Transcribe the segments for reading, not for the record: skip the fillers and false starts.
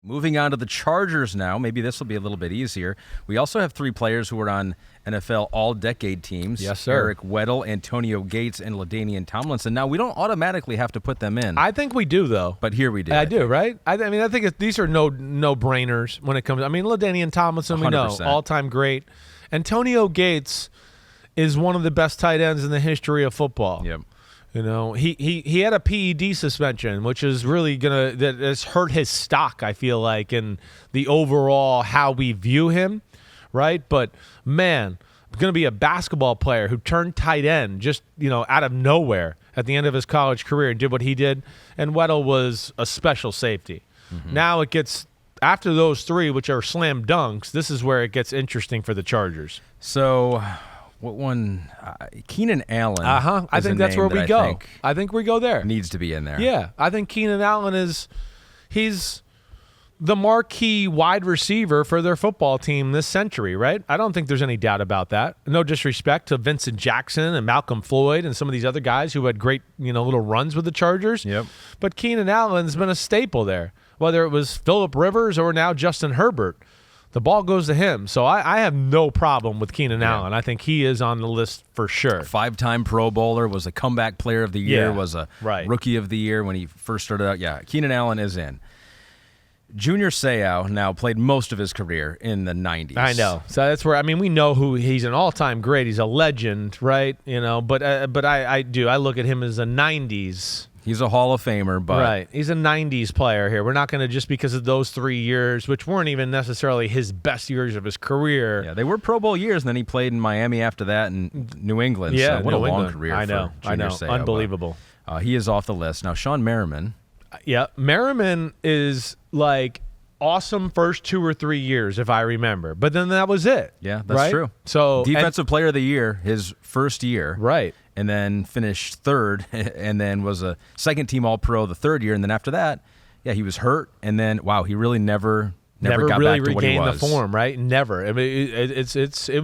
Moving on to the Chargers now. Maybe this will be a little bit easier. We also have 3 players who are on NFL all-decade teams. Yes, sir. Eric Weddle, Antonio Gates, and LaDainian Tomlinson. Now, we don't automatically have to put them in. I think we do, though. But here we do. I do, right? I think these are no-brainers when it comes. LaDainian Tomlinson, we know, 100%. all-time great. Antonio Gates is one of the best tight ends in the history of football. Yep. He had a PED suspension, which is really that has hurt his stock, I feel like, in the overall how we view him, right? But man, going to be a basketball player who turned tight end just out of nowhere at the end of his college career and did what he did. And Weddle was a special safety. Mm-hmm. Now it gets after those 3, which are slam dunks. This is where it gets interesting for the Chargers. So. What one? Keenan Allen. I think that's where we go. I think we go there. Needs to be in there. Yeah, I think Keenan Allen he's the marquee wide receiver for their football team this century, right? I don't think there's any doubt about that. No disrespect to Vincent Jackson and Malcolm Floyd and some of these other guys who had great, little runs with the Chargers. Yep. But Keenan Allen's been a staple there, whether it was Phillip Rivers or now Justin Herbert. The ball goes to him. So I have no problem with Keenan Allen. I think he is on the list for sure. 5-time Pro Bowler, was a comeback player of the year, was a rookie of the year when he first started out. Yeah, Keenan Allen is in. Junior Seau now played most of his career in the 90s. I know. So that's where, we know who he's an all-time great. He's a legend, right? But I look at him as a 90s. He's a Hall of Famer, but... Right. He's a 90s player here. We're not going to, just because of those 3 years, which weren't even necessarily his best years of his career. Yeah, they were Pro Bowl years, and then he played in Miami after that and New England. Yeah, so what a long career I know. for Junior Seau. Unbelievable. He is off the list. Now, Sean Merriman. Yeah, Merriman is awesome first 2 or 3 years, if I remember. But then that was it. Yeah, that's true. So Defensive Player of the Year, his first year. Right. And then finished third, and then was a second-team All-Pro the third year. And then after that, he was hurt. And then, he really never got really back to what he was. regained the form, right? Never. It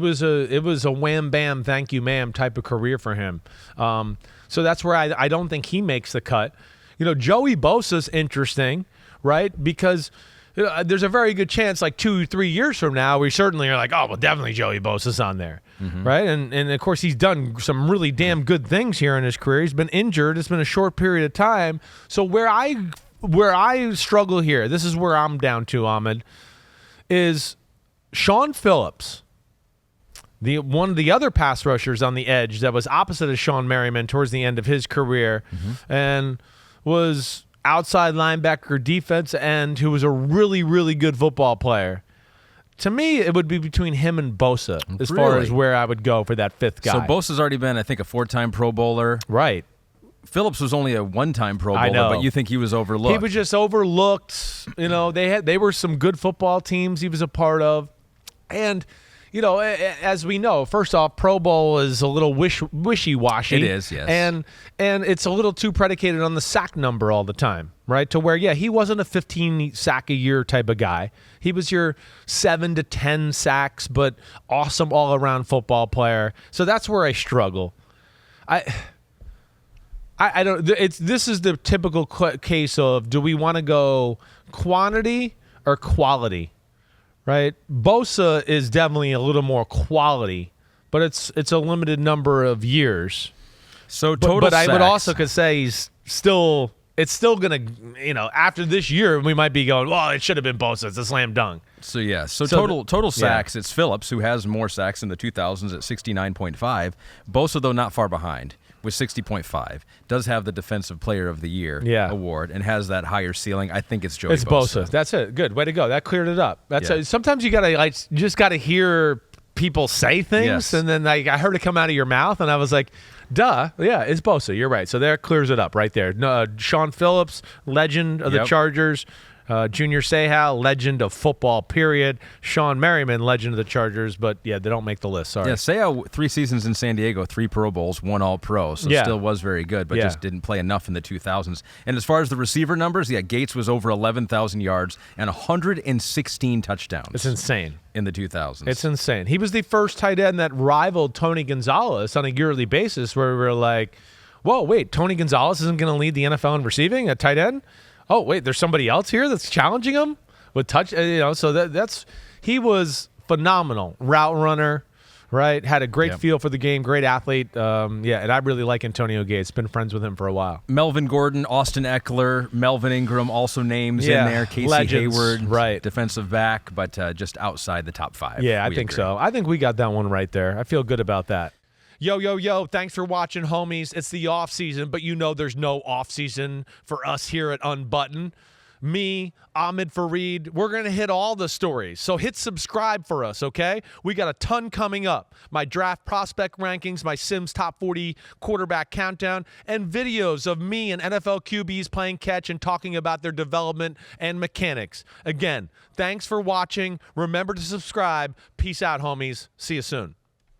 was a wham bam, thank you ma'am type of career for him. So that's where I don't think he makes the cut. Joey Bosa's interesting, right? Because there's a very good chance 2-3 years from now, we certainly are definitely Joey Bosa's on there, right? And of course, he's done some really damn good things here in his career. He's been injured. It's been a short period of time. So where I struggle here, this is where I'm down to, Ahmed, is Sean Phillips, one of the other pass rushers on the edge that was opposite of Sean Merriman towards the end of his career and was outside linebacker, defense end, who was a really, really good football player. To me, it would be between him and Bosa as far as where I would go for that 5th guy. So Bosa's already been, I think, a 4-time Pro Bowler. Right. Phillips was only a 1-time Pro Bowler, but you think he was overlooked. He was just overlooked. They were some good football teams he was a part of. And as we know, first off, Pro Bowl is a little wishy-washy. It is, yes. And it's a little too predicated on the sack number all the time, right? To where, he wasn't a 15 sack a year type of guy. He was your 7 to 10 sacks, but awesome all-around football player. So that's where I struggle. I don't. This is the typical case of, do we want to go quantity or quality? Right, Bosa is definitely a little more quality, but it's a limited number of years. So total but I would sacks. also could say it's still gonna, after this year we might be going, well, it should have been Bosa. It's a slam dunk. So total sacks. It's Phillips who has more sacks in the 2000s at 69.5. Bosa, though, not far behind with 60.5. Does have the Defensive Player of the Year award and has that higher ceiling. I think it's Joey Bosa. It's Bosa. That's it. Good way to go. That cleared it up. Sometimes you gotta just gotta hear people say things, and then I heard it come out of your mouth, and I was like, duh, yeah, it's Bosa. You're right. So that clears it up right there. Sean Phillips, legend of the Chargers. Junior Seau, legend of football, period. Sean Merriman, legend of the Chargers, but they don't make the list. Sorry. Yeah, Seau, 3 seasons in San Diego, 3 Pro Bowls, 1 All-Pro, so still was very good, but just didn't play enough in the 2000s. And as far as the receiver numbers, Gates was over 11,000 yards and 116 touchdowns. It's insane. In the 2000s. It's insane. He was the first tight end that rivaled Tony Gonzalez on a yearly basis, where we were like, whoa, wait, Tony Gonzalez isn't going to lead the NFL in receiving at tight end? Oh, wait, there's somebody else here that's challenging him? with touch. So that's he was phenomenal route runner. Right, had a great feel for the game, great athlete. And I really like Antonio Gates. Been friends with him for a while. Melvin Gordon, Austin Eckler, Melvin Ingram, also names in there. Casey Legends. Hayward, right, defensive back, but just outside the top 5. Yeah, I think so. I think we got that one right there. I feel good about that. Yo, thanks for watching, homies. It's the off season, but there's no off season for us here at Unbuttoned. Me, Ahmed Fareed, we're going to hit all the stories. So hit subscribe for us, okay? We got a ton coming up. My draft prospect rankings, my Simms top 40 quarterback countdown, and videos of me and NFL QBs playing catch and talking about their development and mechanics. Again, thanks for watching. Remember to subscribe. Peace out, homies. See you soon.